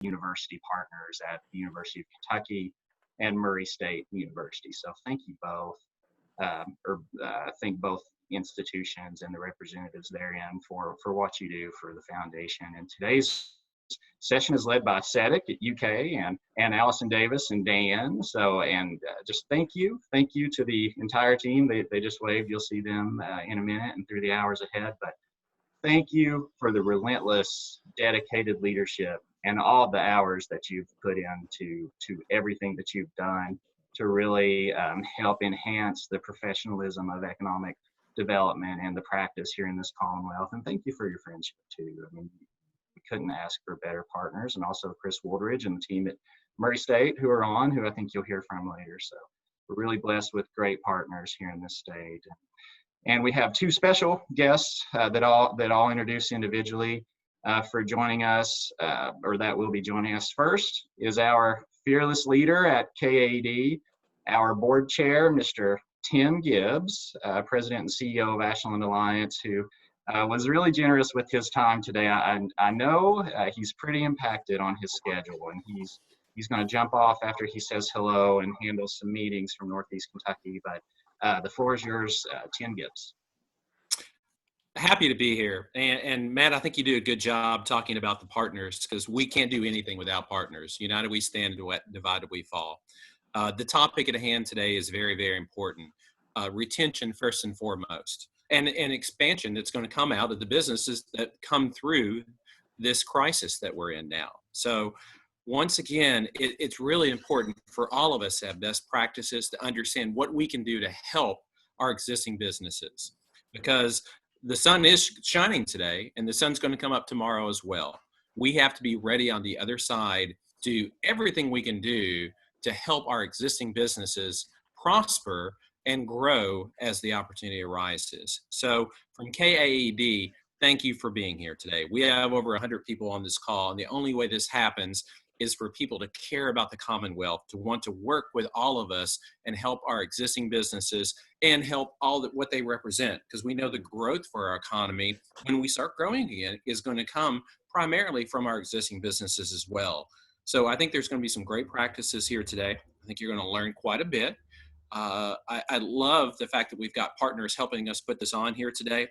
university partners at the University of Kentucky and Murray State University. So thank you both, thank both institutions and the representatives therein for what you do for the foundation. And today's session is led by Sedek at UK and Allison Davis and Dan. So, and just thank you to the entire team. They just waved. You'll see them in a minute and through the hours ahead. But thank you for the relentless, dedicated leadership and all the hours that you've put into everything that you've done to really help enhance the professionalism of economic development and the practice here in this Commonwealth. And thank you for your friendship too. I mean, we couldn't ask for better partners, and also Chris Woldridge and the team at Murray State who I think you'll hear from later. So we're really blessed with great partners here in this state. And we have two special guests that I'll introduce individually for joining us, or that will be joining us. First is our fearless leader at KAED, our board chair, Mr. Tim Gibbs, President and CEO of Ashland Alliance, who was really generous with his time today. I know he's pretty impacted on his schedule, and he's going to jump off after he says hello and handle some meetings from Northeast Kentucky. But the floor is yours, Tim Gibbs. Happy to be here. And Matt, I think you do a good job talking about the partners, because we can't do anything without partners. United we stand, divided we fall. The topic at hand today is very, very important. Retention first and foremost, and expansion that's going to come out of the businesses that come through this crisis that we're in now. So once again, it's really important for all of us to have best practices, to understand what we can do to help our existing businesses, because the sun is shining today and the sun's going to come up tomorrow as well. We have to be ready on the other side, do everything we can do to help our existing businesses prosper and grow as the opportunity arises. So from KAED, thank you for being here today. We have over 100 people on this call, and the only way this happens is for people to care about the Commonwealth, to want to work with all of us and help our existing businesses and help what they represent. Because we know the growth for our economy, when we start growing again, is going to come primarily from our existing businesses as well. So I think there's going to be some great practices here today. I think you're going to learn quite a bit. I love the fact that we've got partners helping us put this on here today.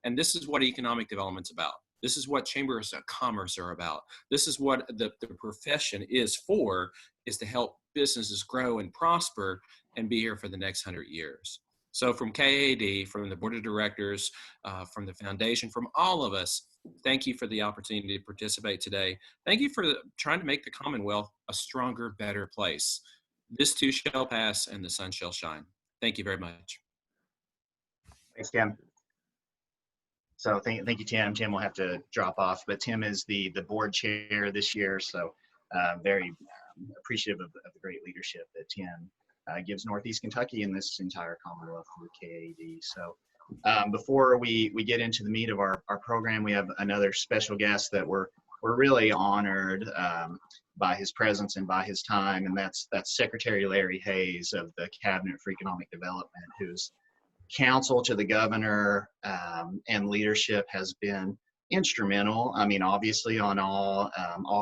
And this is what economic development's about. This is what chambers of commerce are about. This is what the profession is to help businesses grow and prosper and be here for the next 100 years. So from KAED, from the board of directors, from the foundation, from all of us, thank you for the opportunity to participate today. Thank you for trying to make the Commonwealth a stronger, better place. This too shall pass and the sun shall shine. Thank you very much. Thanks, Tim. So thank you, Tim. Tim will have to drop off, but Tim is the board chair this year, so very appreciative of the great leadership that Tim gives Northeast Kentucky and this entire Commonwealth through KAED. So before we get into the meat of our program, we have another special guest that we're really honored by his presence and by his time, and that's Secretary Larry Hayes of the Cabinet for Economic Development, whose counsel to the governor and leadership has been instrumental. I mean, obviously on all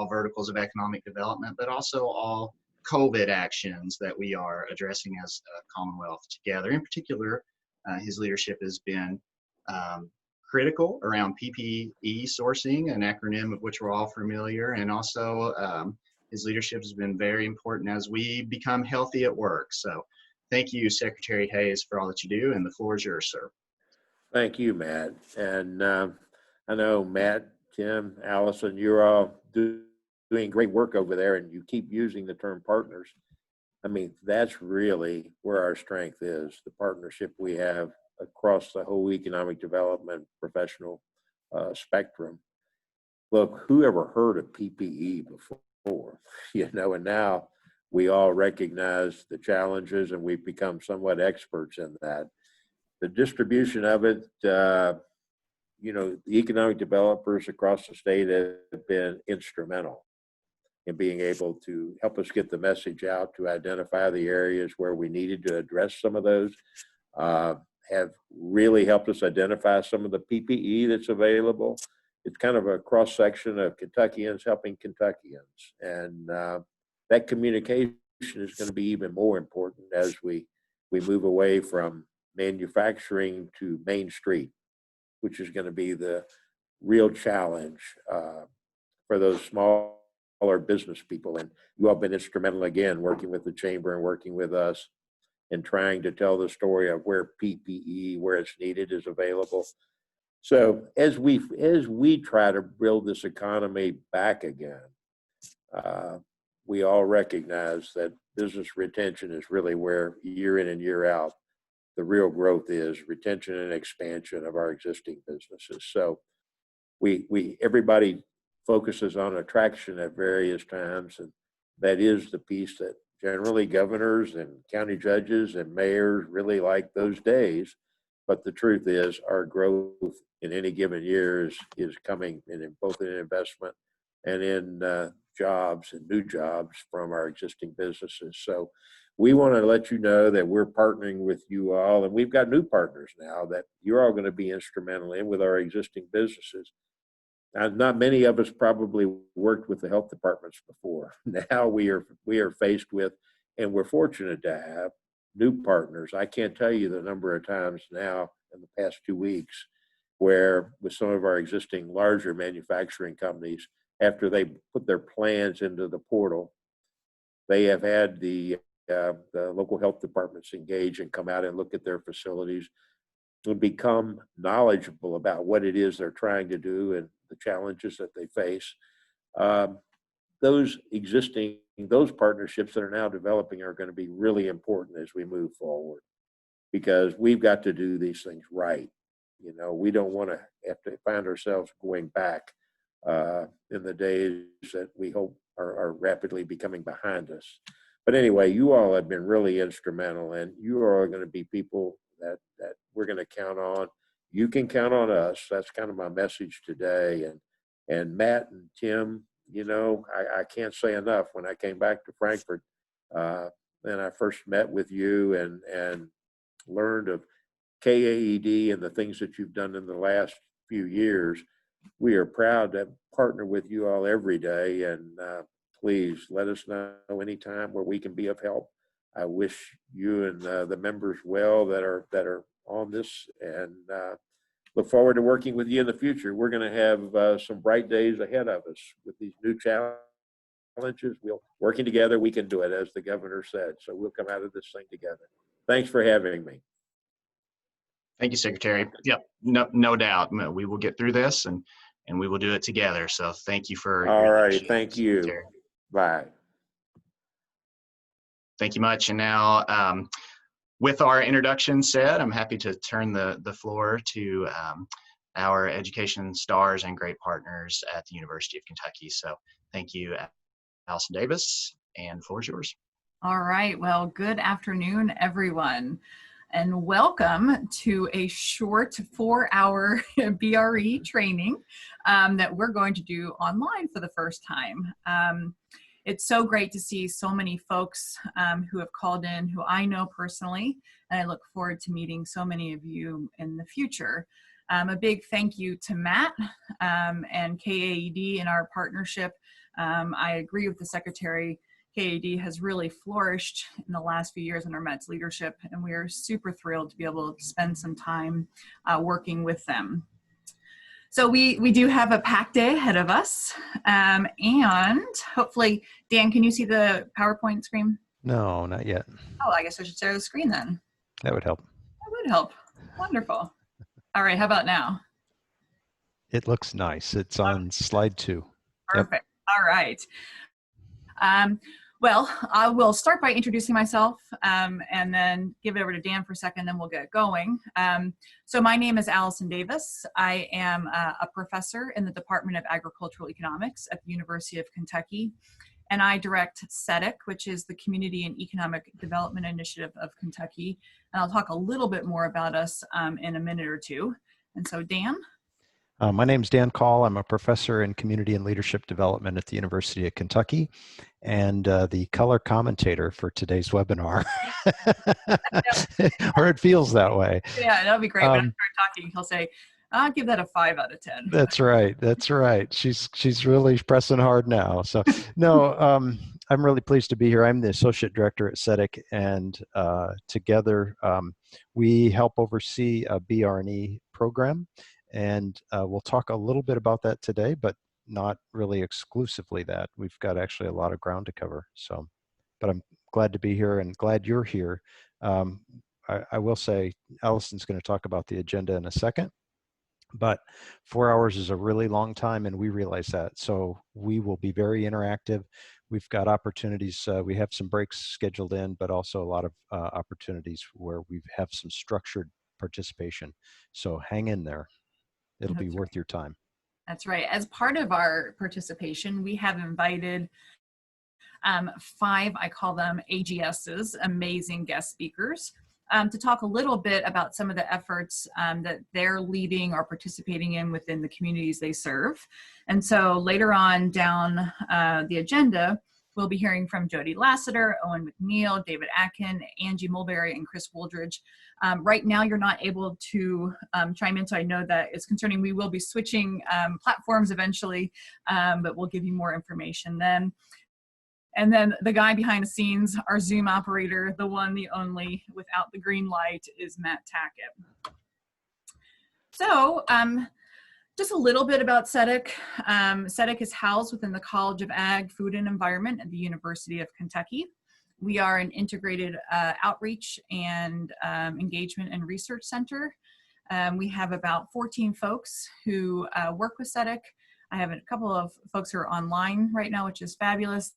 verticals of economic development, but also all COVID actions that we are addressing as a Commonwealth together. In particular, his leadership has been critical around PPE sourcing, an acronym of which we're all familiar, and also his leadership has been very important as we become healthy at work. So thank you, Secretary Hayes, for all that you do, and the floor is yours, sir. Thank you, Matt. And I know Matt, Tim, Allison, you're all doing great work over there, and you keep using the term partners. I mean, that's really where our strength is, the partnership we have across the whole economic development professional spectrum. Look, who ever heard of PPE before? You know, and now we all recognize the challenges and we've become somewhat experts in that. The distribution of it, you know, the economic developers across the state have been instrumental in being able to help us get the message out, to identify the areas where we needed to address some of those, have really helped us identify some of the PPE that's available, it's kind of a cross section of Kentuckians helping Kentuckians, and that communication is going to be even more important as we move away from manufacturing to Main Street, which is going to be the real challenge for those smaller business people. And you all been instrumental again, working with the chamber and working with us and trying to tell the story of where PPE, where it's needed, is available. So as we try to build this economy back again, we all recognize that business retention is really where year in and year out, the real growth is retention and expansion of our existing businesses. So everybody focuses on attraction at various times, and that is the piece that generally governors and county judges and mayors really like those days. But the truth is our growth in any given year is coming in both in investment and in jobs and new jobs from our existing businesses. So we want to let you know that we're partnering with you all, and we've got new partners now that you're all going to be instrumental in with our existing businesses. Not many of us probably worked with the health departments before. Now we are faced with, and we're fortunate to have new partners. I can't tell you the number of times now in the past 2 weeks where with some of our existing larger manufacturing companies, after they put their plans into the portal, they have had the local health departments engage and come out and look at their facilities and become knowledgeable about what it is they're trying to do and the challenges that they face. Those partnerships that are now developing are going to be really important as we move forward, because we've got to do these things right. You know, we don't want to have to find ourselves going back in the days that we hope are rapidly becoming behind us. But anyway, you all have been really instrumental, and you are going to be people that we're going to count on. You can count on us. That's kind of my message today. And Matt and Tim, you know, I can't say enough. When I came back to Frankfurt, and I first met with you and learned of KAED and the things that you've done in the last few years, we are proud to partner with you all every day. And please let us know anytime where we can be of help. I wish you and the members well that are on this, and look forward to working with you in the future. We're going to have some bright days ahead of us with these new challenges. We'll working together. We can do it, as the governor said. So we'll come out of this thing together. Thanks for having me. Thank you, Secretary. Yep, no doubt. We will get through this, and we will do it together. So thank you for all your right. leadership, Thank you. Secretary. Bye. Thank you much. And now, with our introduction said, I'm happy to turn the floor to our education stars and great partners at the University of Kentucky. So thank you, Allison Davis, and the floor is yours. All right. Well, good afternoon, everyone, and welcome to a short 4-hour BRE training that we're going to do online for the first time. It's so great to see so many folks who have called in, who I know personally, and I look forward to meeting so many of you in the future. A big thank you to Matt and KAED in our partnership. I agree with the Secretary. KAED has really flourished in the last few years under Matt's leadership, and we are super thrilled to be able to spend some time working with them. So we do have a packed day ahead of us, and hopefully, Dan, can you see the PowerPoint screen? No, not yet. Oh, I guess I should share the screen then. That would help. That would help. Wonderful. All right, how about now? It looks nice. It's on slide 2. Perfect. Yep. All right. Well, I will start by introducing myself and then give it over to Dan for a second, then we'll get going. So my name is Allison Davis. I am a professor in the Department of Agricultural Economics at the University of Kentucky, and I direct Sedek, which is the Community and Economic Development Initiative of Kentucky. And I'll talk a little bit more about us in a minute or two. And so Dan? My name is Dan Call. I'm a professor in community and leadership development at the University of Kentucky, and the color commentator for today's webinar, or it feels that way. Yeah, that'll be great. When I start talking, he'll say, I'll give that a 5 out of 10. That's right. That's right. She's really pressing hard now. So no, I'm really pleased to be here. I'm the associate director at Sedek, and together we help oversee a BR&E program, and we'll talk a little bit about that today, but not really exclusively that. We've got actually a lot of ground to cover. So, but I'm glad to be here and glad you're here. I will say Allison's going to talk about the agenda in a second. But 4 hours is a really long time, and we realize that. So we will be very interactive. We've got opportunities. We have some breaks scheduled in, but also a lot of opportunities where we have some structured participation. So hang in there. It'll be worth your time. That's right. As part of our participation, we have invited 5, I call them AGSs, amazing guest speakers, to talk a little bit about some of the efforts that they're leading or participating in within the communities they serve. And so later on down the agenda, we'll be hearing from Jody Lassiter, Owen McNeil, David Atkin, Angie Mulberry, and Chris Wooldridge. Right now, you're not able to chime in, so I know that it's concerning. We will be switching platforms eventually, but we'll give you more information then. And then the guy behind the scenes, our Zoom operator, the one, the only, without the green light, is Matt Tackett. So just a little bit about Sedek. Sedek is housed within the College of Ag, Food and Environment at the University of Kentucky. We are an integrated outreach and engagement and research center. We have about 14 folks who work with Sedek. I have a couple of folks who are online right now, which is fabulous.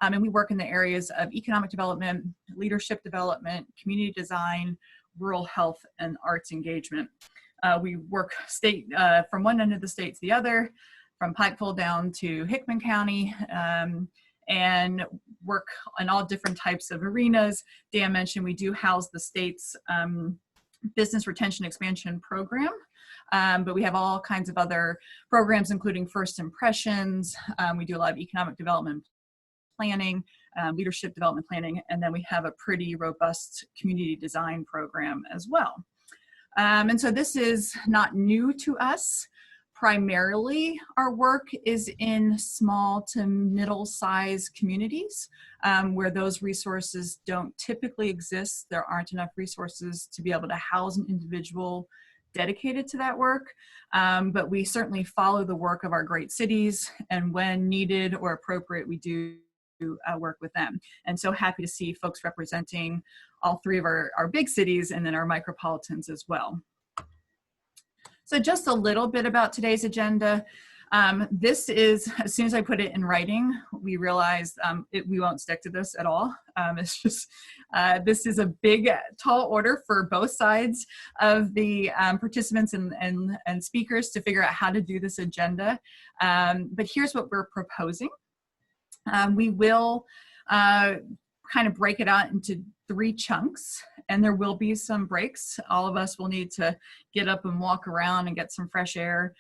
And we work in the areas of economic development, leadership development, community design, rural health, and arts engagement. We work state from one end of the state to the other, from Pikeville down to Hickman County, and work on all different types of arenas. Dan mentioned we do house the state's business retention expansion program, but we have all kinds of other programs, including First Impressions. We do a lot of economic development planning, leadership development planning, and then we have a pretty robust community design program as well. And so this is not new to us. Primarily, our work is in small to middle-sized communities where those resources don't typically exist. There aren't enough resources to be able to house an individual dedicated to that work, but we certainly follow the work of our great cities, and when needed or appropriate, we do work with them. And so happy to see folks representing all 3 of our big cities and then our micropolitans as well. So just a little bit about today's agenda. This is, as soon as I put it in writing, we realized we won't stick to this at all. It's just, this is a big, tall order for both sides of the participants and speakers to figure out how to do this agenda. But here's what we're proposing. We will kind of break it out into 3 chunks, and there will be some breaks. All of us will need to get up and walk around and get some fresh air,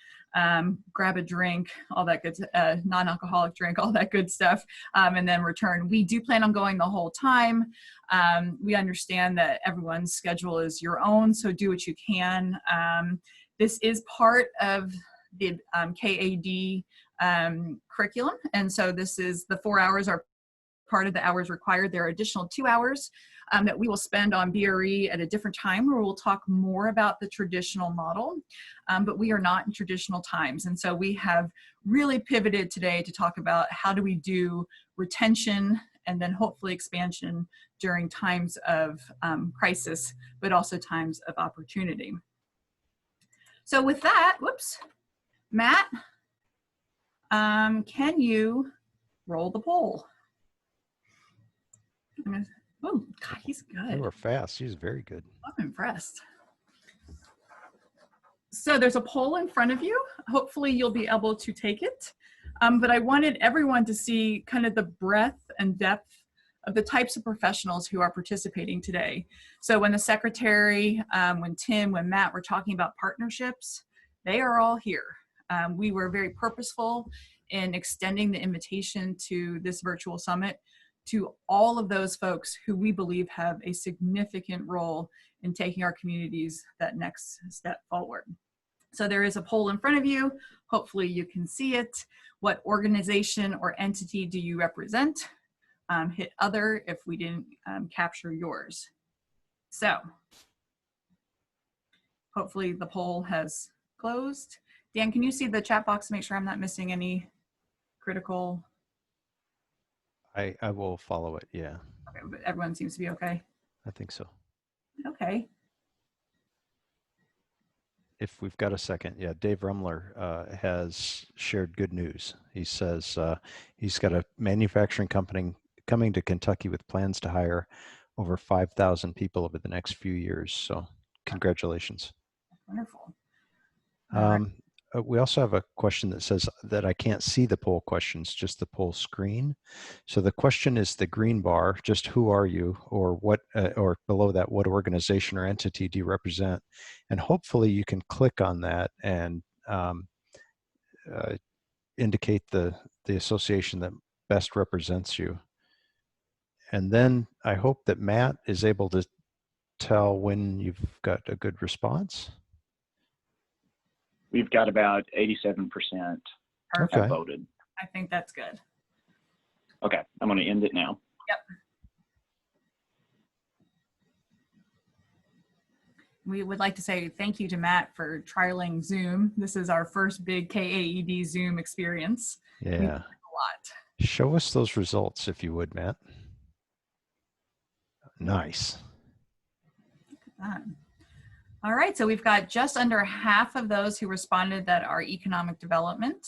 grab a drink, all that good, non-alcoholic drink, all that good stuff, and then return. We do plan on going the whole time. We understand that everyone's schedule is your own, so do what you can. This is part of the KAD curriculum, and so this is the 4 hours are part of the hours required. There are additional 2 hours that we will spend on BRE at a different time, where we'll talk more about the traditional model, but we are not in traditional times, and so we have really pivoted today to talk about how do we do retention and then hopefully expansion during times of crisis, but also times of opportunity. So with that, whoops, Matt, can you roll the poll? Oh, God, he's good. You were fast. She's very good. I'm impressed. So there's a poll in front of you. Hopefully you'll be able to take it. But I wanted everyone to see kind of the breadth and depth of the types of professionals who are participating today. So when the secretary, when Tim, when Matt were talking about partnerships, they are all here. We were very purposeful in extending the invitation to this virtual summit to all of those folks who we believe have a significant role in taking our communities that next step forward. So there is a poll in front of you. Hopefully you can see it. What organization or entity do you represent? Hit other if we didn't capture yours. So hopefully the poll has closed. Dan, can you see the chat box to make sure I'm not missing any critical? I will follow it. Yeah, Okay, but everyone seems to be okay. I think so. Okay. If we've got a second, yeah, Dave Rumler has shared good news. He says he's got a manufacturing company coming to Kentucky with plans to hire over 5,000 people over the next few years. So congratulations. Wonderful. All right. We also have a question that says that I can't see the poll questions, just the poll screen. So the question is the green bar, just who are you, or what, or below that, what organization or entity do you represent? And hopefully you can click on that and indicate the association that best represents you. And then I hope that Matt is able to tell when you've got a good response. We've got about 87% Perfect. have voted. I think that's good. Okay, I'm going to end it now. Yep. We would like to say thank you to Matt for trialing Zoom. This is our first big KAED Zoom experience. We Yeah. learned a lot. Show us those results if you would, Matt. Nice. All right, so we've got just under half of those who responded that are economic development,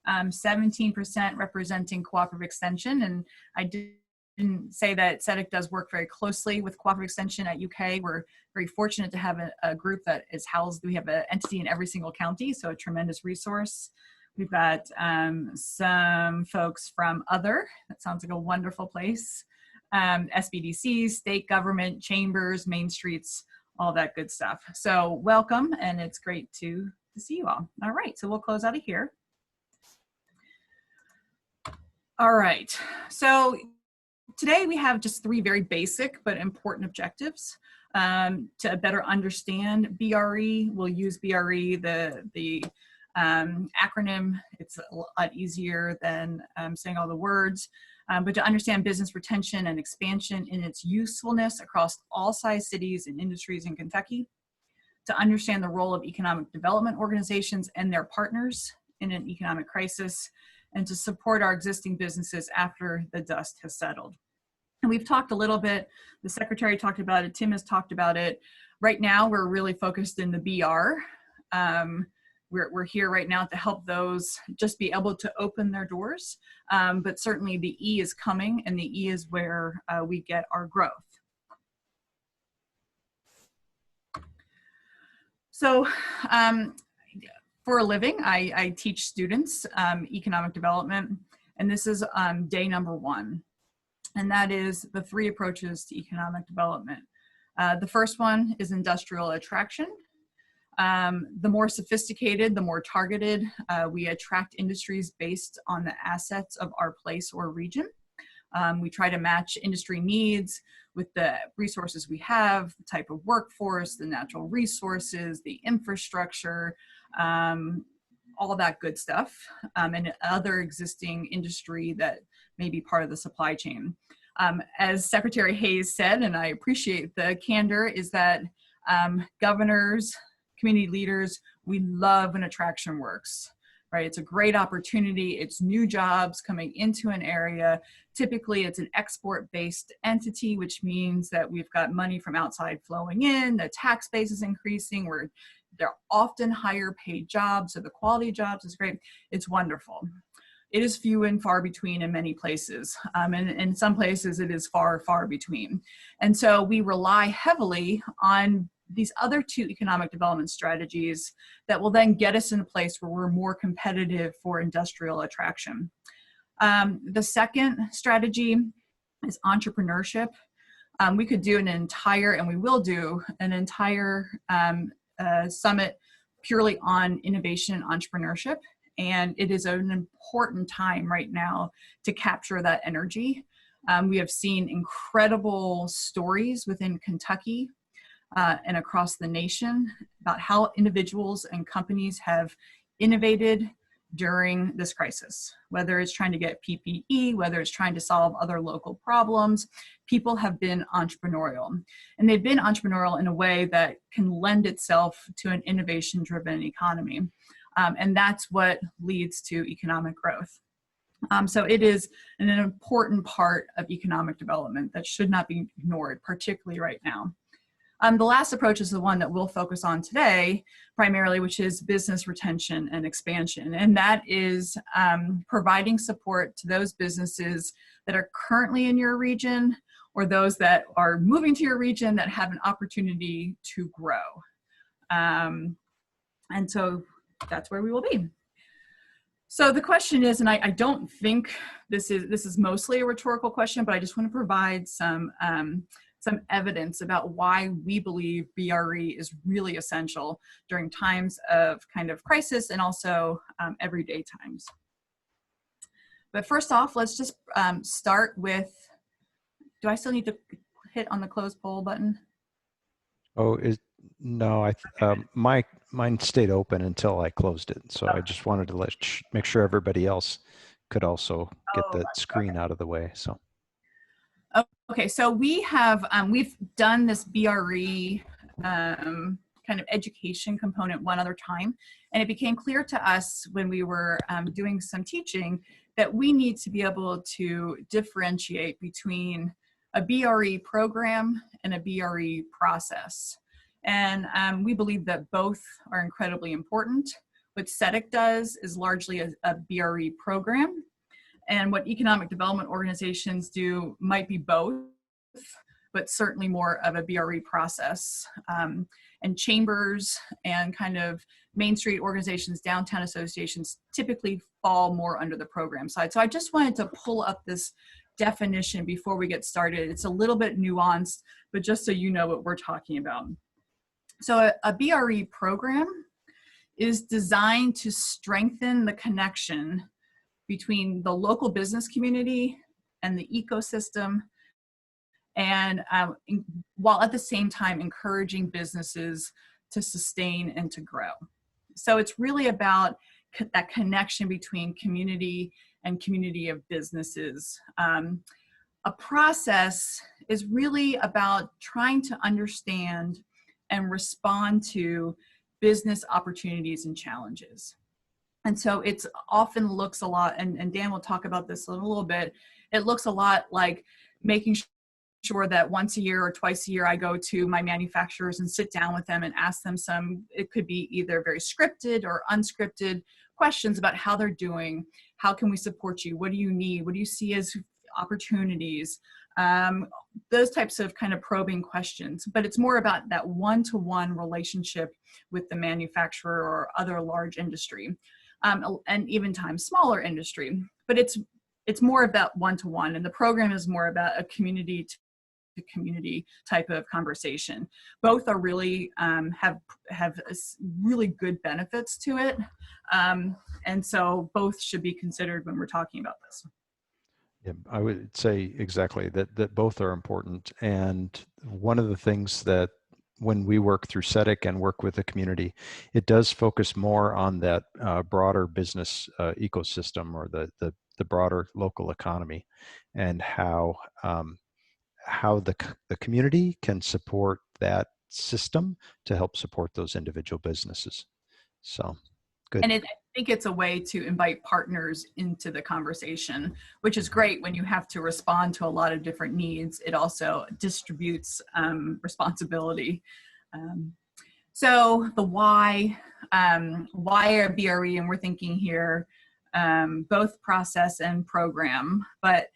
17% representing cooperative extension. And I didn't say that Sedek does work very closely with cooperative extension at UK. We're very fortunate to have a group that is housed. We have an entity in every single county, so a tremendous resource. We've got some folks from other, that sounds like a wonderful place, SBDCs, state government, chambers, main streets, all that good stuff. So welcome, and it's great to see you all. All right, so we'll close out of here. All right, so today we have just 3 very basic but important objectives to better understand BRE. We'll use BRE, the acronym. It's a lot easier than saying all the words. But to understand business retention and expansion in its usefulness across all size cities and industries in Kentucky, to understand the role of economic development organizations and their partners in an economic crisis, and to support our existing businesses after the dust has settled. And we've talked a little bit, the secretary talked about it, Tim has talked about it. Right now, we're really focused in the BR. We're here right now to help those just be able to open their doors. But certainly the E is coming, and the E is where we get our growth. So for a living, I teach students economic development, and this is day number 1. And that is the 3 approaches to economic development. The first one is industrial attraction. The more sophisticated, the more targeted, we attract industries based on the assets of our place or region. We try to match industry needs with the resources we have, the type of workforce, the natural resources, the infrastructure, all that good stuff, and other existing industry that may be part of the supply chain. As Secretary Hayes said, and I appreciate the candor, is that governors, community leaders, we love when attraction works, right? It's a great opportunity. It's new jobs coming into an area. Typically, it's an export-based entity, which means that we've got money from outside flowing in, the tax base is increasing, they're often higher paid jobs, so the quality of jobs is great. It's wonderful. It is few and far between in many places. And in some places, it is far, far between. And so we rely heavily on these other 2 economic development strategies that will then get us in a place where we're more competitive for industrial attraction. The second strategy is entrepreneurship. We could do an entire, and we will do an entire summit purely on innovation and entrepreneurship. And it is an important time right now to capture that energy. We have seen incredible stories within Kentucky and across the nation about how individuals and companies have innovated during this crisis. Whether it's trying to get PPE, whether it's trying to solve other local problems, people have been entrepreneurial. And they've been entrepreneurial in a way that can lend itself to an innovation-driven economy. And that's what leads to economic growth. So it is an important part of economic development that should not be ignored, particularly right now. The last approach is the one that we'll focus on today, primarily, which is business retention and expansion. And that is providing support to those businesses that are currently in your region or those that are moving to your region that have an opportunity to grow. And so that's where we will be. So the question is, and I don't think this is mostly a rhetorical question, but I just want to provide some evidence about why we believe BRE is really essential during times of kind of crisis and also everyday times. But first off, let's just start with, do I still need to hit on the close poll button? Oh, no, mine stayed open until I closed it. So I just wanted to make sure everybody else could also get the screen out of the way. So. Okay, so we have we've done this BRE kind of education component one other time, and it became clear to us when we were doing some teaching that we need to be able to differentiate between a BRE program and a BRE process. And we believe that both are incredibly important. What Sedek does is largely a BRE program. And what economic development organizations do might be both, but certainly more of a BRE process. And chambers and kind of Main Street organizations, downtown associations typically fall more under the program side. So I just wanted to pull up this definition before we get started. It's a little bit nuanced, but just so you know what we're talking about. So a BRE program is designed to strengthen the connection between the local business community and the ecosystem, and while at the same time encouraging businesses to sustain and to grow. So it's really about that connection between community and community of businesses. A process is really about trying to understand and respond to business opportunities and challenges. And so it's often looks a lot, and Dan will talk about this in a little bit, it looks a lot like making sure that once a year or twice a year I go to my manufacturers and sit down with them and ask them it could be either very scripted or unscripted questions about how they're doing, how can we support you, what do you need, what do you see as opportunities, those types of kind of probing questions. But it's more about that one-to-one relationship with the manufacturer or other large industry. And even times smaller industry, but it's more of that one-to-one, and the program is more about a community to community type of conversation. Both are really have really good benefits to it, and so both should be considered when we're talking about this. Yeah, I would say exactly that both are important, and one of the things that when we work through Sedek and work with the community, it does focus more on that broader business ecosystem or the broader local economy, and how the community can support that system to help support those individual businesses. So, good. And I think it's a way to invite partners into the conversation, which is great when you have to respond to a lot of different needs. It also distributes responsibility. So the why a BRE, and we're thinking here both process and program, but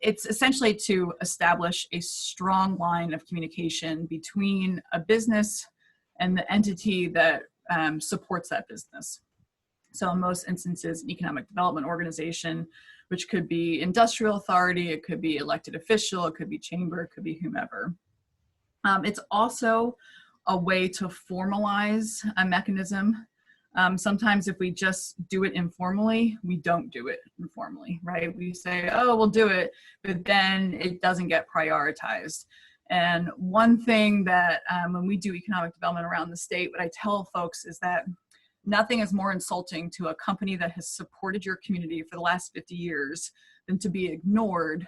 it's essentially to establish a strong line of communication between a business and the entity that supports that business. So in most instances, an economic development organization, which could be industrial authority, it could be elected official, it could be chamber, it could be whomever. It's also a way to formalize a mechanism. Sometimes if we just do it informally, we don't do it informally, right? We say, oh, we'll do it, but then it doesn't get prioritized. And one thing that when we do economic development around the state, what I tell folks is that nothing is more insulting to a company that has supported your community for the last 50 years than to be ignored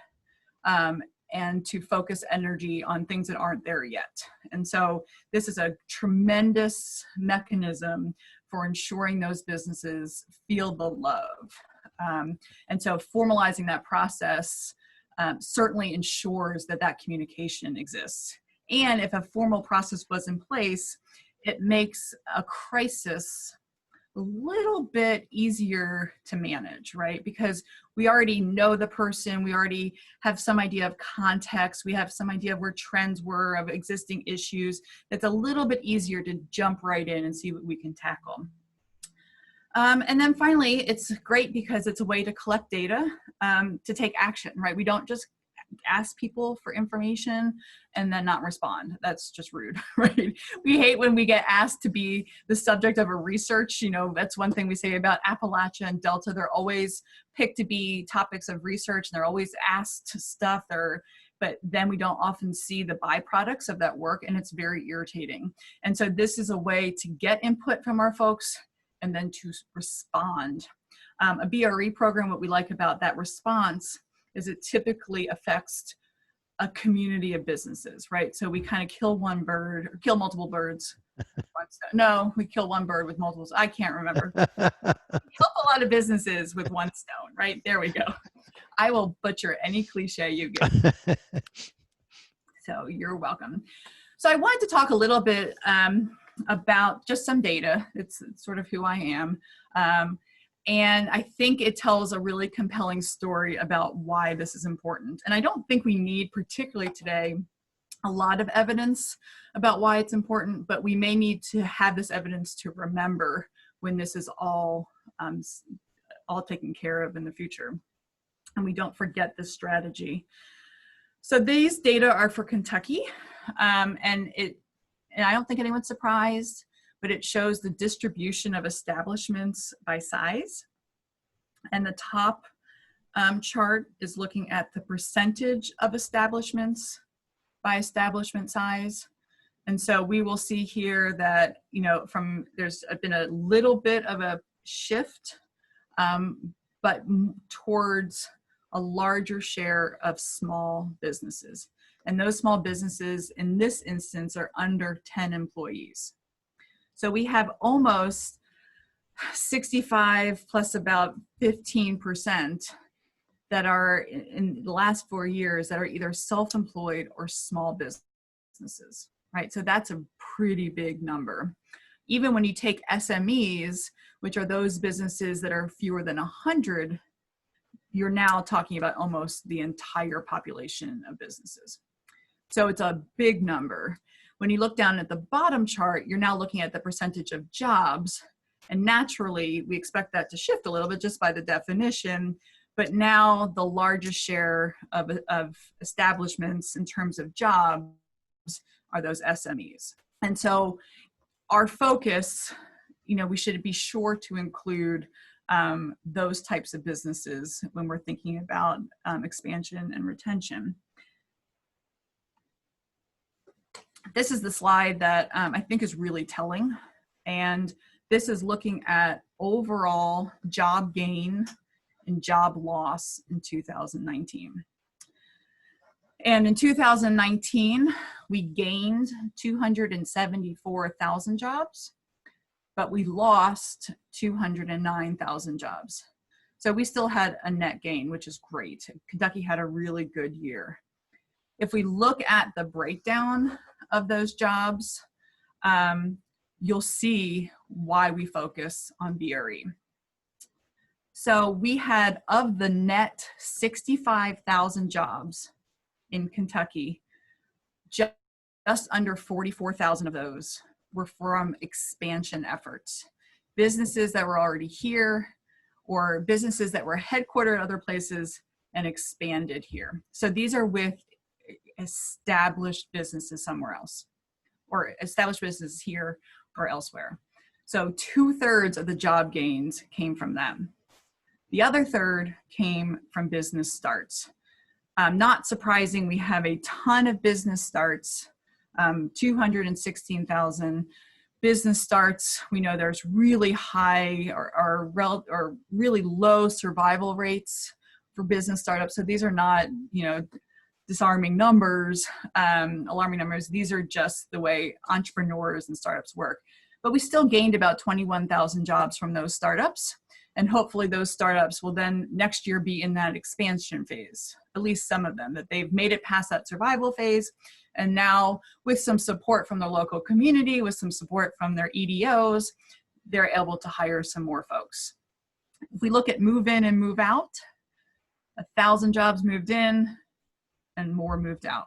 and to focus energy on things that aren't there yet. And so this is a tremendous mechanism for ensuring those businesses feel the love. And so formalizing that process certainly ensures that that communication exists. And if a formal process was in place, it makes a crisis a little bit easier to manage, right? Because we already know the person, we already have some idea of context, we have some idea of where trends were, of existing issues. It's a little bit easier to jump right in and see what we can tackle. And then finally, it's great because it's a way to collect data to take action, right? We don't just ask people for information and then not respond. That's just rude, right? We hate when we get asked to be the subject of a research. You know, that's one thing we say about Appalachia and Delta. They're always picked to be topics of research and they're always asked stuff, but then we don't often see the byproducts of that work, and it's very irritating. And so this is a way to get input from our folks and then to respond. A BR&E program, what we like about that response is it typically affects a community of businesses, right? So we kind of kill one bird, or kill multiple birds. No, we kill one bird with multiple, I can't remember. Help a lot of businesses with one stone, right? There we go. I will butcher any cliche you give. So you're welcome. So I wanted to talk a little bit about just some data. It's sort of who I am. And I think it tells a really compelling story about why this is important. And I don't think we need, particularly today, a lot of evidence about why it's important, but we may need to have this evidence to remember when this is all taken care of in the future. And we don't forget this strategy. So these data are for Kentucky, and I don't think anyone's surprised, but it shows the distribution of establishments by size. And the top chart is looking at the percentage of establishments by establishment size. And so we will see here that, you know, there's been a little bit of a shift, but towards a larger share of small businesses. And those small businesses in this instance are under 10 employees. So we have almost 65 plus about 15% that are in the last 4 years that are either self-employed or small businesses, right? So that's a pretty big number. Even when you take SMEs, which are those businesses that are fewer than 100, you're now talking about almost the entire population of businesses. So it's a big number. When you look down at the bottom chart, you're now looking at the percentage of jobs. And naturally, we expect that to shift a little bit just by the definition. But now the largest share of establishments in terms of jobs are those SMEs. And so our focus, you know, we should be sure to include those types of businesses when we're thinking about expansion and retention. This is the slide that I think is really telling. And this is looking at overall job gain and job loss in 2019. And in 2019, we gained 274,000 jobs, but we lost 209,000 jobs. So we still had a net gain, which is great. Kentucky had a really good year. If we look at the breakdown of those jobs, you'll see why we focus on BR&E. So we had, of the net 65,000 jobs in Kentucky, just under 44,000 of those were from expansion efforts. Businesses that were already here or businesses that were headquartered other places and expanded here. So these are with established businesses somewhere else, or established businesses here or elsewhere. So 2/3 of the job gains came from them. The other third came from business starts. Not surprising, we have a ton of business starts, 216,000 business starts. We know there's really high or really low survival rates for business startups. So these are not, disarming numbers, alarming numbers. These are just the way entrepreneurs and startups work. But we still gained about 21,000 jobs from those startups. And hopefully those startups will then next year be in that expansion phase, at least some of them, that they've made it past that survival phase. And now with some support from their local community, with some support from their EDOs, they're able to hire some more folks. If we look at move in and move out, 1,000 jobs moved in and more moved out.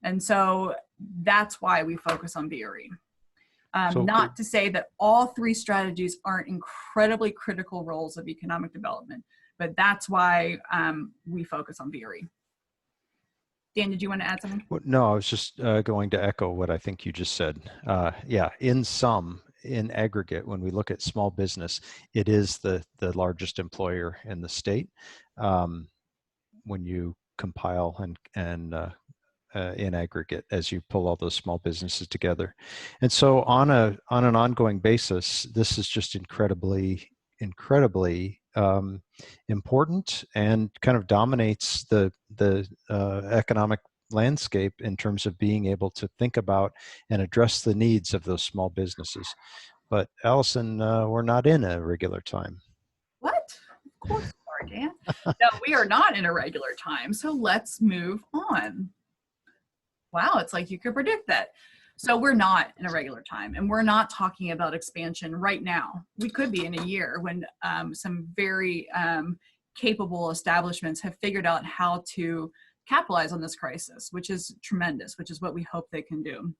And so that's why we focus on BRE. Not to say that all three strategies aren't incredibly critical roles of economic development, but that's why we focus on BRE. Dan, did you want to add something? Well, no, I was just going to echo what I think you just said. Yeah, in aggregate, when we look at small business, it is the largest employer in the state. When you compile and in aggregate, as you pull all those small businesses together. And so on an ongoing basis, this is just incredibly important and kind of dominates the economic landscape in terms of being able to think about and address the needs of those small businesses. But Allison, we're not in a regular time. What? Of course we are, Dan. No, we are not in a regular time. So let's move on. Wow, it's like you could predict that. So we're not in a regular time, and we're not talking about expansion right now. We could be in a year when some very capable establishments have figured out how to capitalize on this crisis, which is tremendous, which is what we hope they can do.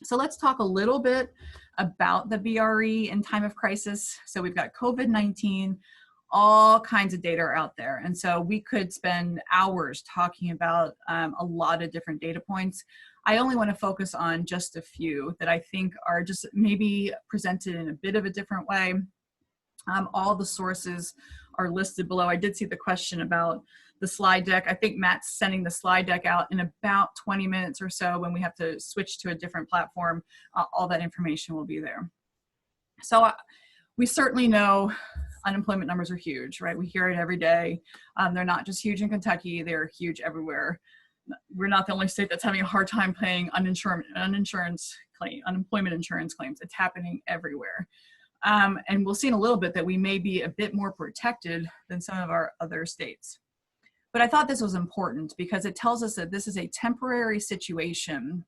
So let's talk a little bit about the BRE in time of crisis. So we've got COVID-19, all kinds of data are out there. And so we could spend hours talking about a lot of different data points. I only want to focus on just a few that I think are just maybe presented in a bit of a different way. All the sources are listed below. I did see the question about the slide deck. I think Matt's sending the slide deck out in about 20 minutes or so when we have to switch to a different platform. All that information will be there. So we certainly know unemployment numbers are huge, right? We hear it every day. They're not just huge in Kentucky, they're huge everywhere. We're not the only state that's having a hard time paying unemployment insurance claims. It's happening everywhere. And we'll see in a little bit that we may be a bit more protected than some of our other states. But I thought this was important because it tells us that this is a temporary situation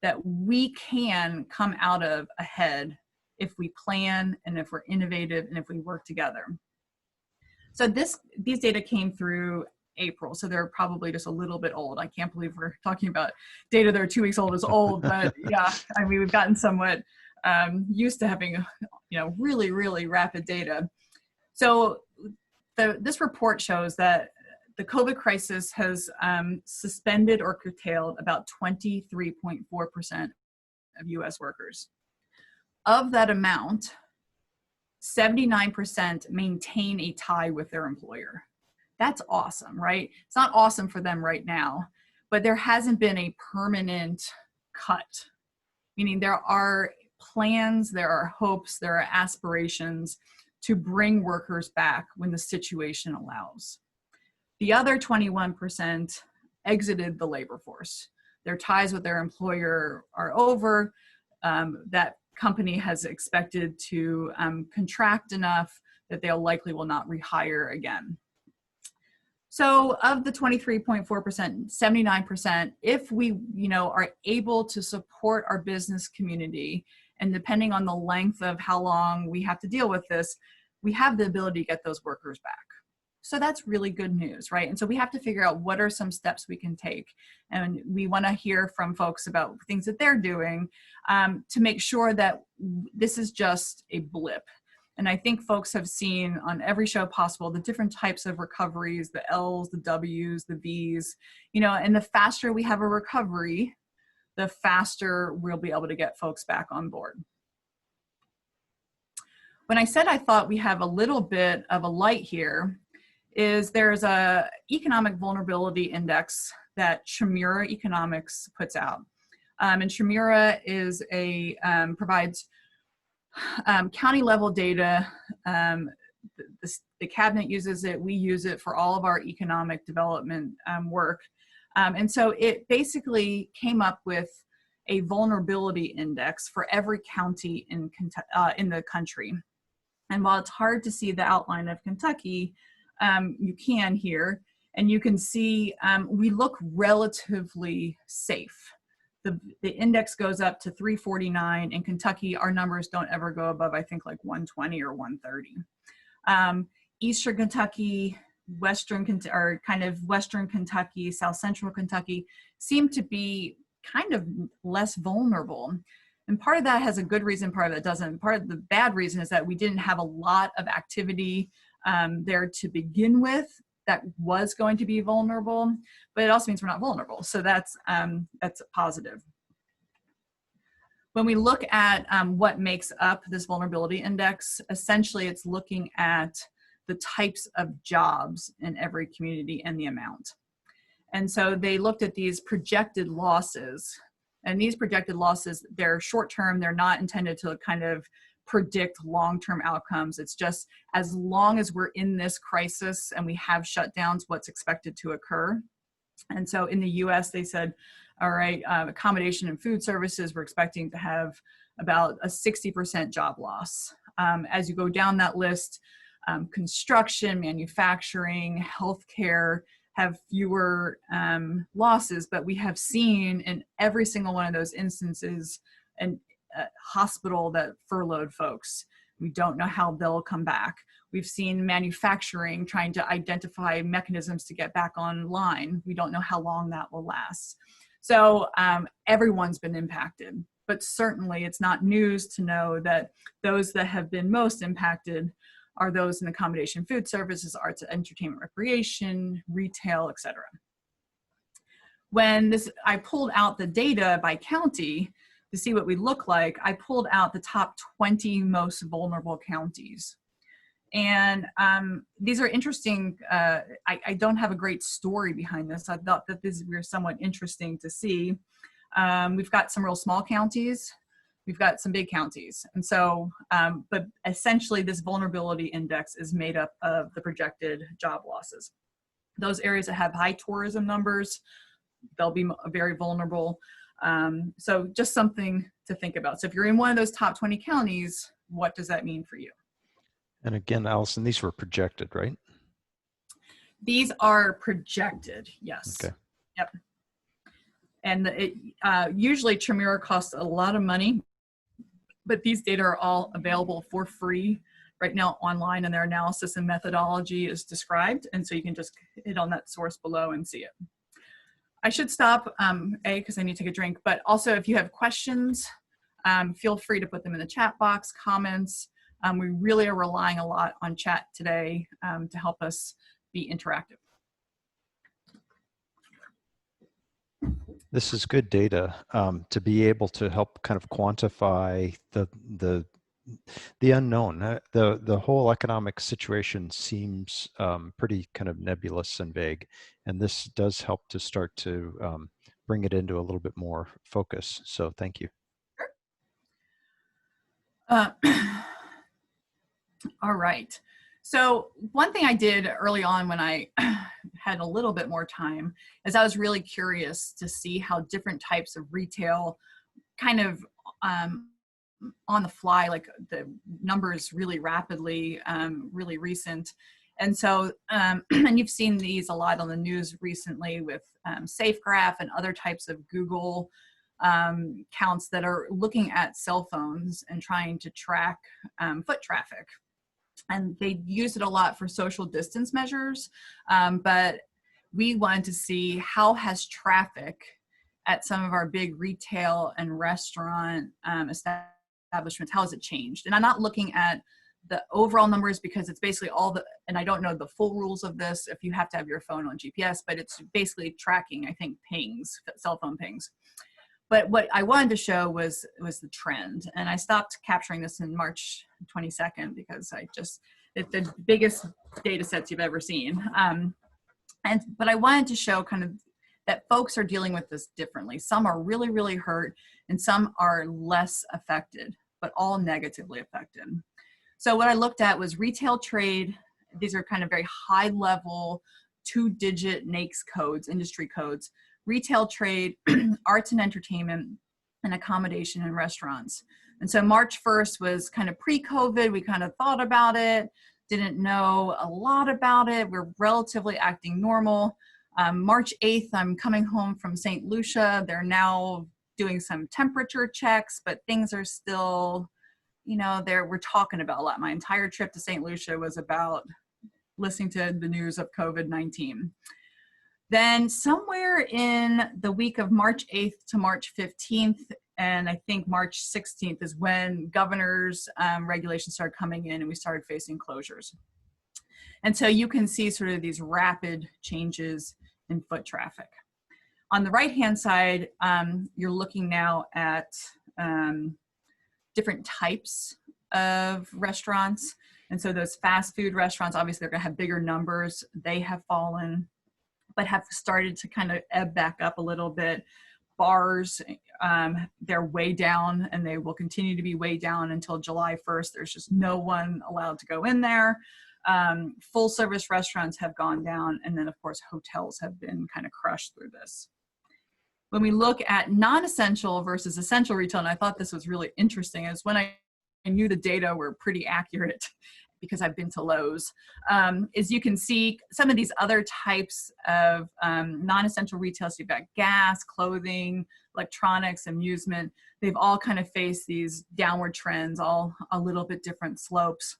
that we can come out of ahead if we plan and if we're innovative and if we work together. So these data came through April, so they're probably just a little bit old. I can't believe we're talking about data that are 2 weeks old is old, but yeah, I mean, we've gotten somewhat used to having, really, really rapid data. So this report shows that the COVID crisis has suspended or curtailed about 23.4% of US workers. Of that amount, 79% maintain a tie with their employer. That's awesome, right? It's not awesome for them right now, but there hasn't been a permanent cut, meaning there are plans, there are hopes, there are aspirations to bring workers back when the situation allows. The other 21% exited the labor force. Their ties with their employer are over. That company has expected to contract enough that they'll likely will not rehire again. So of the 23.4%, 79%, if we are able to support our business community, and depending on the length of how long we have to deal with this, we have the ability to get those workers back. So that's really good news, right? And so we have to figure out what are some steps we can take. And we want to hear from folks about things that they're doing to make sure that this is just a blip. And I think folks have seen on every show possible the different types of recoveries, the L's, the W's, the V's, and the faster we have a recovery, the faster we'll be able to get folks back on board. When I said I thought we have a little bit of a light here, is there's a economic vulnerability index that Chmura Economics puts out. And Chmura is provides county level data. The cabinet uses it, we use it for all of our economic development work. And so it basically came up with a vulnerability index for every county in the country. And while it's hard to see the outline of Kentucky, you can here, and you can see we look relatively safe. The index goes up to 349. In Kentucky, our numbers don't ever go above, I think, like 120 or 130. Eastern Kentucky, Western Kentucky, South Central Kentucky seem to be kind of less vulnerable. And part of that has a good reason, part of it doesn't. Part of the bad reason is that we didn't have a lot of activity there to begin with that was going to be vulnerable, but it also means we're not vulnerable. So that's positive. When we look at what makes up this vulnerability index, essentially it's looking at the types of jobs in every community and the amount. And so they looked at these projected losses, and these projected losses, they're short-term, they're not intended to kind of predict long-term outcomes. It's just as long as we're in this crisis and we have shutdowns, what's expected to occur. And so in the US, they said, all right, accommodation and food services, we're expecting to have about a 60% job loss. As you go down that list, construction, manufacturing, healthcare have fewer losses, but we have seen in every single one of those instances a hospital that furloughed folks. We don't know how they'll come back. We've seen manufacturing trying to identify mechanisms to get back online. We don't know how long that will last. So everyone's been impacted, but certainly it's not news to know that those that have been most impacted are those in accommodation, food services, arts, entertainment, recreation, retail, etc. When I pulled out the data by county to see what we look like, I pulled out the top 20 most vulnerable counties. And these are interesting. I don't have a great story behind this. I thought that these were somewhat interesting to see. We've got some real small counties. We've got some big counties. And so, but essentially this vulnerability index is made up of the projected job losses. Those areas that have high tourism numbers, they'll be very vulnerable. So just something to think about. So if you're in one of those top 20 counties, what does that mean for you? And again, Allison, these were projected, right? These are projected, yes. Okay. Yep. And usually Chmura costs a lot of money, but these data are all available for free right now online, and their analysis and methodology is described. And so you can just hit on that source below and see it. I should stop, because I need to take a drink, but also if you have questions, feel free to put them in the chat box, comments. We really are relying a lot on chat today to help us be interactive. This is good data to be able to help kind of quantify the unknown. The whole economic situation seems pretty kind of nebulous and vague, and this does help to start to bring it into a little bit more focus. So thank you. All right. So one thing I did early on when I had a little bit more time is I was really curious to see how different types of retail kind of on the fly, like the numbers really rapidly, really recent. And so, and you've seen these a lot on the news recently with SafeGraph and other types of Google counts that are looking at cell phones and trying to track foot traffic. And they use it a lot for social distance measures, but we wanted to see how has traffic at some of our big retail and restaurant establishments, how has it changed? And I'm not looking at the overall numbers because it's basically all the, and I don't know the full rules of this if you have to have your phone on GPS, but it's basically tracking, I think, pings, cell phone pings. But what I wanted to show was the trend. And I stopped capturing this in March 22nd because I just the biggest data sets you've ever seen. But I wanted to show kind of that folks are dealing with this differently. Some are really, really hurt, and some are less affected, but all negatively affected. So what I looked at was retail trade. These are kind of very high level, 2-digit NAICS codes, industry codes. Retail trade, arts and entertainment, and accommodation and restaurants. And so March 1st was kind of pre-COVID. We kind of thought about it, didn't know a lot about it. We're relatively acting normal. March 8th, I'm coming home from St. Lucia. They're now doing some temperature checks, but things are still, you know, we're talking about a lot. My entire trip to St. Lucia was about listening to the news of COVID-19. Then somewhere in the week of March 8th to March 15th, and I think March 16th is when governor's regulations started coming in and we started facing closures. And so you can see sort of these rapid changes in foot traffic. On the right-hand side, you're looking now at different types of restaurants. And so those fast food restaurants, obviously they're gonna have bigger numbers. They have fallen, but have started to kind of ebb back up a little bit. Bars, they're way down, and they will continue to be way down until July 1st. There's just no one allowed to go in there. Full service restaurants have gone down, and then of course hotels have been kind of crushed through this. When we look at non-essential versus essential retail, and I thought this was really interesting, is when I knew the data were pretty accurate because I've been to Lowe's, is you can see some of these other types of non-essential retail. So you've got gas, clothing, electronics, amusement. They've all kind of faced these downward trends, all a little bit different slopes.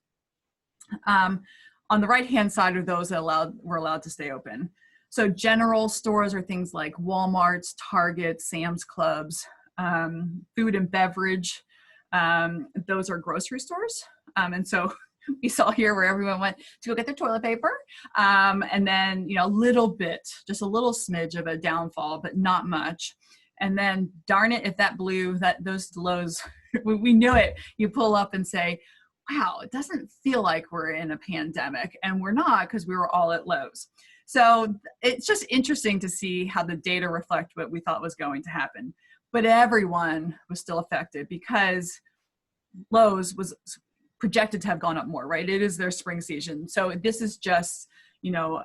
On the right-hand side are those that were allowed to stay open. So general stores are things like Walmart's, Target, Sam's Clubs, food and beverage. Those are grocery stores. And so we saw here where everyone went to go get their toilet paper. And then, you know, a little bit, just a little smidge of a downfall, but not much. And then darn it, if that blew, those lows, we knew it. You pull up and say, wow, it doesn't feel like we're in a pandemic, and we're not, because we were all at Lowe's. So it's just interesting to see how the data reflect what we thought was going to happen. But everyone was still affected because Lowe's was projected to have gone up more, right? It is their spring season. So this is just, you know,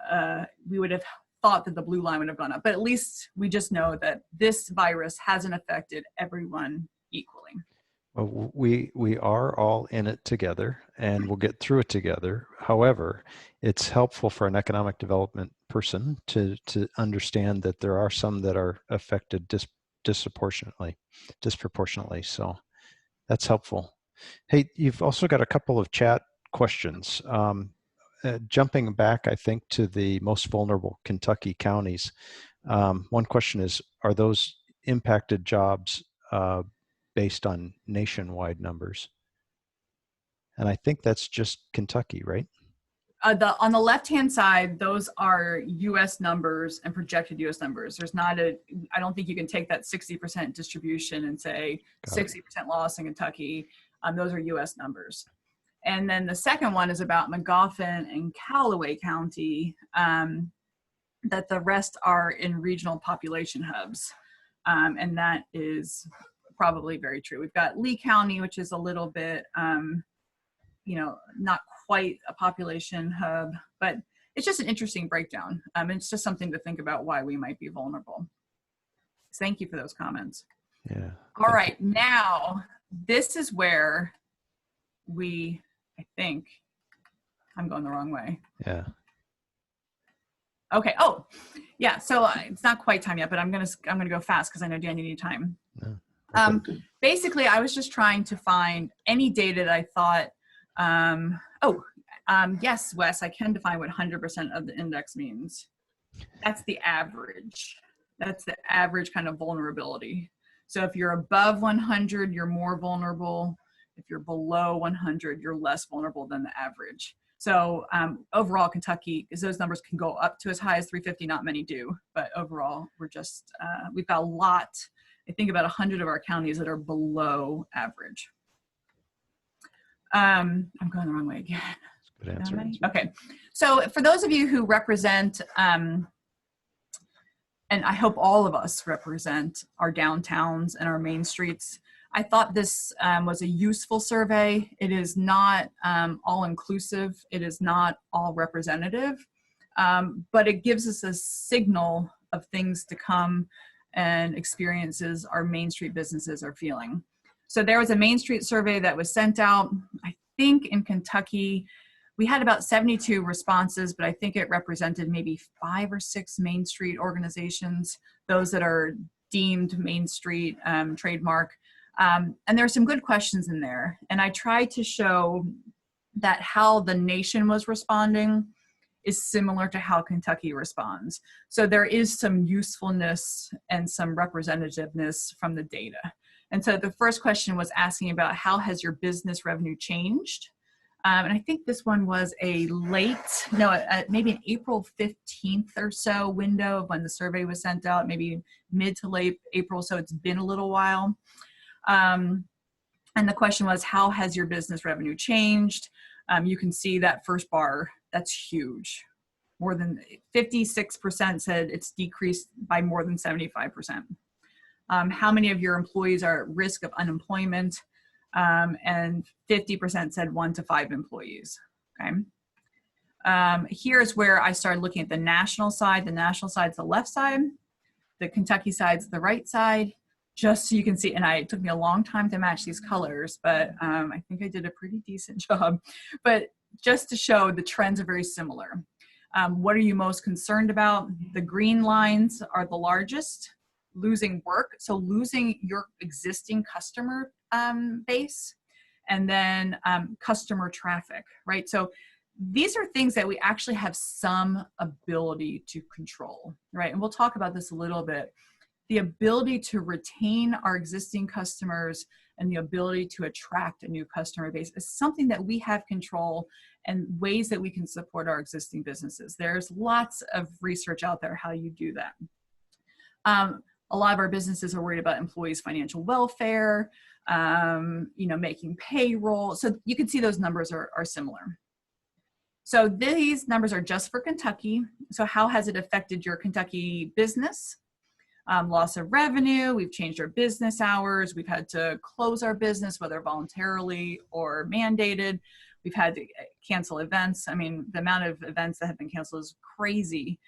we would have thought that the blue line would have gone up, but at least we just know that this virus hasn't affected everyone equally. Well, we are all in it together, and we'll get through it together. However, it's helpful for an economic development person to understand that there are some that are affected disproportionately. So that's helpful. Hey, you've also got a couple of chat questions. Jumping back, I think, to the most vulnerable Kentucky counties. One question is, are those impacted jobs based on nationwide numbers? And I think that's just Kentucky, right? On the left-hand side, those are U.S. numbers and projected U.S. numbers. There's not I don't think you can take that 60% distribution and say 60% loss in Kentucky. Those are U.S. numbers. And then the second one is about Magoffin and Callaway County, that the rest are in regional population hubs. And that is probably very true. We've got Lee County, which is a little bit, you know, not quite a population hub, but it's just an interesting breakdown. It's just something to think about why we might be vulnerable. So thank you for those comments. Yeah. All right, now this is where I think I'm going the wrong way. Yeah. Okay. Oh, yeah. So it's not quite time yet, but I'm gonna go fast because I know Dan, you need time. Yeah. Basically, I was just trying to find any data that I thought. Yes, Wes, I can define what 100% of the index means. That's the average. That's the average kind of vulnerability. So if you're above 100, you're more vulnerable. If you're below 100, you're less vulnerable than the average. So overall, Kentucky, because those numbers can go up to as high as 350, not many do, but overall, we're just, we've got a lot, I think about 100 of our counties that are below average. I'm going the wrong way again. Good answer. Okay. So for those of you who represent, and I hope all of us represent our downtowns and our main streets, I thought this was a useful survey. It is not all inclusive. It is not all representative, but it gives us a signal of things to come and experiences our Main Street businesses are feeling. So there was a Main Street survey that was sent out, I think in Kentucky. We had about 72 responses, but I think it represented maybe 5 or 6 Main Street organizations, those that are deemed Main Street trademark. And there are some good questions in there. And I tried to show that how the nation was responding is similar to how Kentucky responds. So there is some usefulness and some representativeness from the data. And so the first question was asking about how has your business revenue changed? And I think this one was a maybe an April 15th or so window of when the survey was sent out, maybe mid to late April, so it's been a little while. And the question was, how has your business revenue changed? You can see that first bar, that's huge. More than 56% said it's decreased by more than 75%. How many of your employees are at risk of unemployment? And 50% said 1 to 5 employees, okay? Here's where I started looking at the national side. The national side's the left side. The Kentucky side's the right side, just so you can see. And it took me a long time to match these colors, but I think I did a pretty decent job. But just to show the trends are very similar. What are you most concerned about? The green lines are the largest. Losing work, so losing your existing customer base, and then customer traffic, right? So these are things that we actually have some ability to control, right? And we'll talk about this a little bit. The ability to retain our existing customers and the ability to attract a new customer base is something that we have control and ways that we can support our existing businesses. There's lots of research out there how you do that. A lot of our businesses are worried about employees' financial welfare, making payroll. So you can see those numbers are similar. So these numbers are just for Kentucky. So how has it affected your Kentucky business? Loss of revenue, we've changed our business hours, we've had to close our business, whether voluntarily or mandated. We've had to cancel events. I mean, the amount of events that have been canceled is crazy.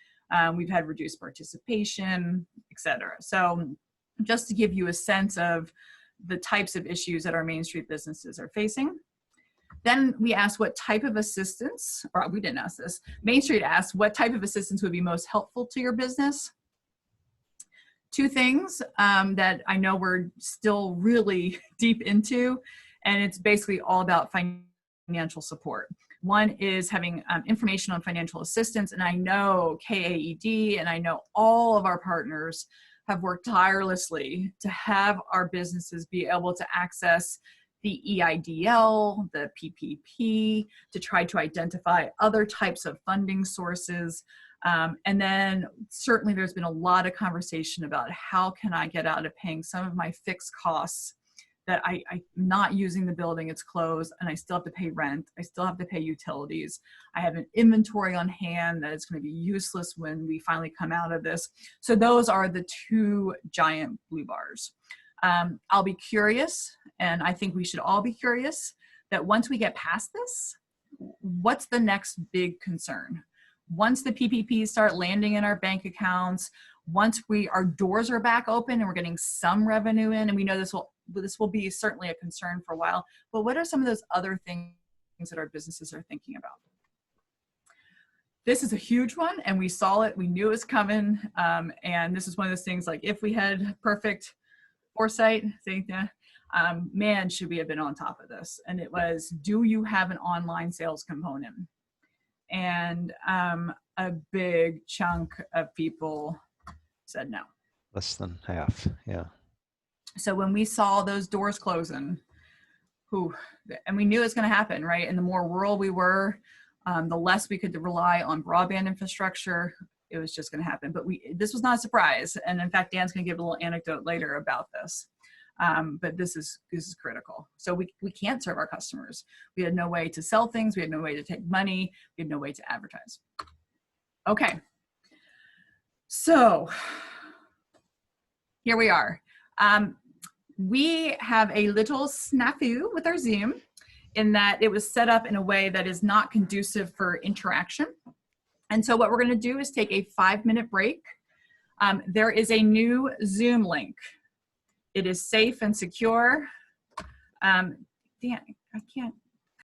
We've had reduced participation, et cetera. So just to give you a sense of the types of issues that our Main Street businesses are facing. Then we asked what type of assistance, or we didn't ask this, Main Street asked what type of assistance would be most helpful to your business. 2 things that I know we're still really deep into, and it's basically all about financial support. One is having information on financial assistance, and I know KAED and I know all of our partners have worked tirelessly to have our businesses be able to access the EIDL, the PPP, to try to identify other types of funding sources. And then certainly there's been a lot of conversation about how can I get out of paying some of my fixed costs that I'm not using the building, it's closed, and I still have to pay rent, I still have to pay utilities. I have an inventory on hand that is going to be useless when we finally come out of this. So those are the 2 giant blue bars. I'll be curious, and I think we should all be curious, that once we get past this, what's the next big concern? Once the PPPs start landing in our bank accounts, once our doors are back open and we're getting some revenue in, and we know this will be certainly a concern for a while, but what are some of those other things that our businesses are thinking about? This is a huge one, and we saw it, we knew it was coming, and this is one of those things like if we had perfect foresight, man, should we have been on top of this? And it was, do you have an online sales component? And a big chunk of people said no. Less than half, yeah. So when we saw those doors closing, and we knew it was going to happen, right? And the more rural we were, the less we could rely on broadband infrastructure. It was just going to happen. But this was not a surprise. And in fact, Dan's going to give a little anecdote later about this. But this is critical. So we can't serve our customers. We had no way to sell things. We had no way to take money. We had no way to advertise. Okay. So here we are. We have a little snafu with our Zoom in that it was set up in a way that is not conducive for interaction. And so what we're going to do is take a 5-minute break. There is a new Zoom link. It is safe and secure. Dan, I can't